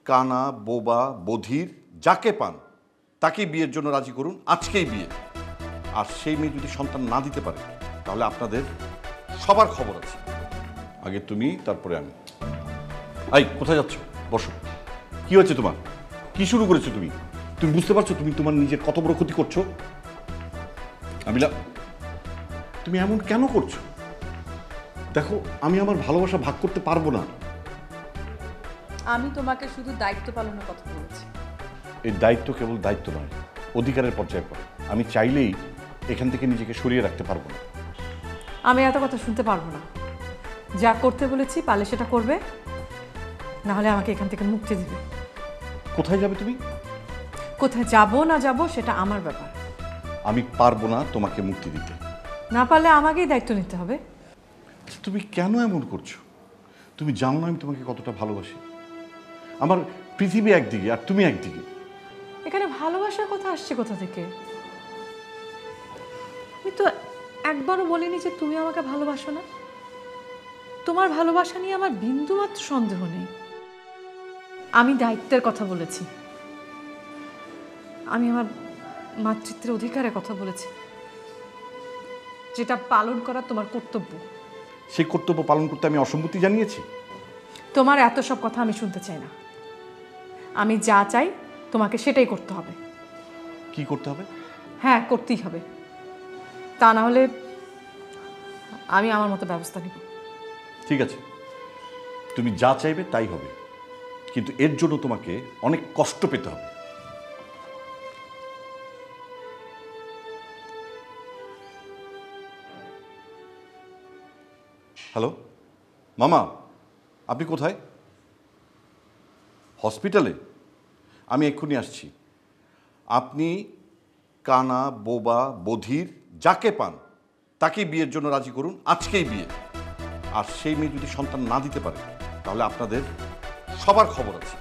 কানা বোবা বধির যাকে পান তাকেই বিয়ের জন্য রাজি করুন, আজকেই বিয়ে। আর সেই মেয়ে যদি সন্তান না দিতে পারে তাহলে আপনাদের সবার খবর আছে। আগে তুমি, তারপরে আমি। আই, কোথায় যাচ্ছ? বসো। কি হয়েছে তোমার? কি শুরু করেছো তুমি? তুমি বুঝতে পারছো তুমি তোমার নিজের কত বড় ক্ষতি করছো? আমিলা, তুমি এমন কেন করছো? দেখো, আমি আমার ভালোবাসা ভাগ করতে পারবো না। আমি তোমাকে শুধু দায়িত্ব পালনের কথা বলেছি। এই দায়িত্ব কেবল দায়িত্ব নয়, অধিকারের পর্যায়ে পড়ে। আমি চাইলেই এখান থেকে নিজেকে সরিয়ে রাখতে পারবো না। আমি এত কথা শুনতে পারবো না। যা করতে বলেছি পারলে সেটা করবে, না হলে আমাকে এখান থেকে মুক্তি দিবে। কোথায় যাবে তুমি? কোথায় যাব না যাব সেটা আমার ব্যাপার। আমি পারবো না তোমাকে মুক্তি দিতে। না পারলে আমাকেই দায়িত্ব নিতে হবে। তুমি কেন এমন করছো? তুমি জানো না আমি তোমাকে কতটা ভালোবাসি। আমার পৃথিবী একদিকে আর তুমি একদিকে। এখানে ভালোবাসার কথা আসছে কোথা থেকে? আমি তো একবারও বলিনি যে তুমি আমাকে ভালোবাসো না। তোমার ভালোবাসা নিয়ে আমার বিন্দুমাত্র সন্দেহ নেই। আমি দায়িত্বের কথা বলেছি, আমি আমার মাতৃত্বের অধিকারের কথা বলেছি, যেটা পালন করা তোমার কর্তব্য। সেই কর্তব্য পালন করতে আমি অসম্মতি জানিয়েছি। তোমার এত সব কথা আমি শুনতে চাই না। আমি যা চাই তোমাকে সেটাই করতে হবে। কি করতে হবে? হ্যাঁ, করতেই হবে। তা না হলে আমি আমার মতো ব্যবস্থা নিব। ঠিক আছে, তুমি যা চাইবে তাই হবে, কিন্তু এর জন্য তোমাকে অনেক কষ্ট পেতে হবে। হ্যালো মামা, আপনি কোথায়? হসপিটালে? আমি এক্ষুনি আসছি। আপনি কানা বোবা বধির যাকে পান তাকেই বিয়ের জন্য রাজি করুন, আজকেই বিয়ে। আর সেই মেয়ে যদি সন্তান না দিতে পারে তাহলে আপনাদের সবার খবর আছে।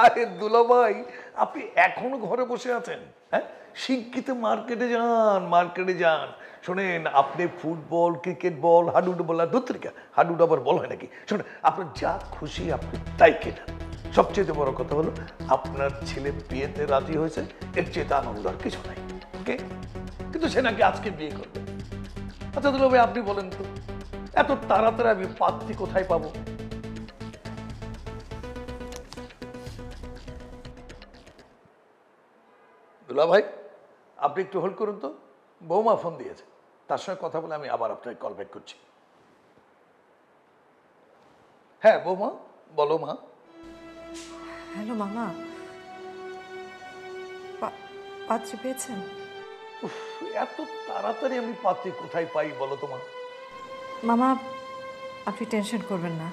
আরে দুলাভাই, আপনি এখনো ঘরে বসে আছেন? হ্যাঁ, শিগগির মার্কেটে যান, মার্কেটে যান। শোনেন, আপনি ফুটবল, ক্রিকেট বল, হাডুডু বল, ধুত্রিকা হাডুডু আবার বল হয় নাকি? শোনেন, আপনার যা খুশি আপনি তাই কেনেন। সবচেয়ে বড় কথা হলো আপনার ছেলে বিয়েতে রাজি হয়েছে, এর চেয়ে আনন্দ আর কিছু নাই। ওকে, কিন্তু সে নাকি আজকে বিয়ে করবে। আচ্ছা দুলাভাই, আপনি বলেন তো, এত তাড়াতাড়ি আমি পাত্রী কোথায় পাবো? দুলা ভাই, আপনি একটু হোল্ড করুন তো। বৌমা ফোন দিয়েছে, তার সঙ্গে কথা বলে আমি আবার আপনাকে কল ব্যাক করছি। হ্যাঁ বৌমা, বলো মা। হ্যালো মামা, পাত্রী পেয়েছেন? এত তাড়াতাড়ি আমি পাত্রী কোথায় পাই বলো তোমার? মামা, আপনি টেনশন করবেন না।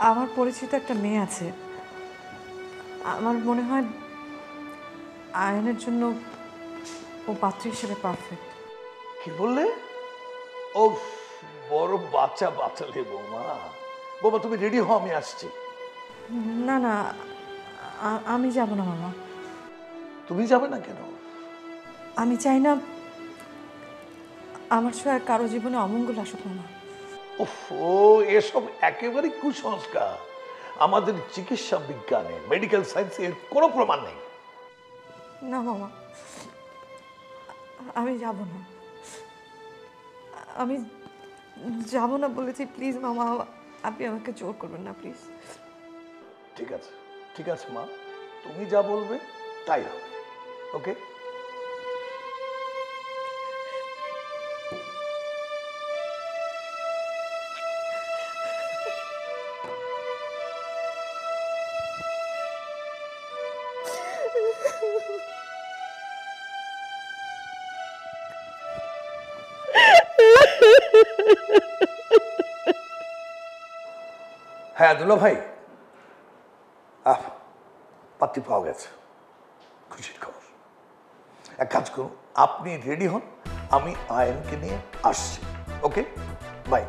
আমার পরিচিত একটা মেয়ে আছে, আমার মনে হয় আয়নের জন্য ও পাত্রী হিসেবে পারফেক্ট। কি বললে? ও, বড় বাচ্চা বাচ্চালে বৌমা। বৌমা তুমি রেডি হও, আমি আসছি। না না, আমি যাব না মামা। তুমি যাবে না কেন? আমি চাই না আমার ছোঁয়া কারো জীবনে অমঙ্গল আসুক মামা। ও, এসব একেবারে কুসংস্কার। আমাদের চিকিৎসা বিজ্ঞানে, মেডিকেল সায়েন্সে এর কোনো প্রমাণ নেই। না মামা, আমি যাব না। আমি যাব না বলেছি। প্লিজ মামা, আপনি আমাকে জোর করবেন না প্লিজ। ঠিক আছে, ঠিক আছে মা, তুমি যা বলবে তাই হবে। ওকে। হ্যাঁ দুলা ভাই, পাত্রী পাওয়া গেছে, খুশির খবর। এক কাজ করুন, আপনি রেডি হন, আমি আয়নকে নিয়ে আসছি। ওকে, বাই।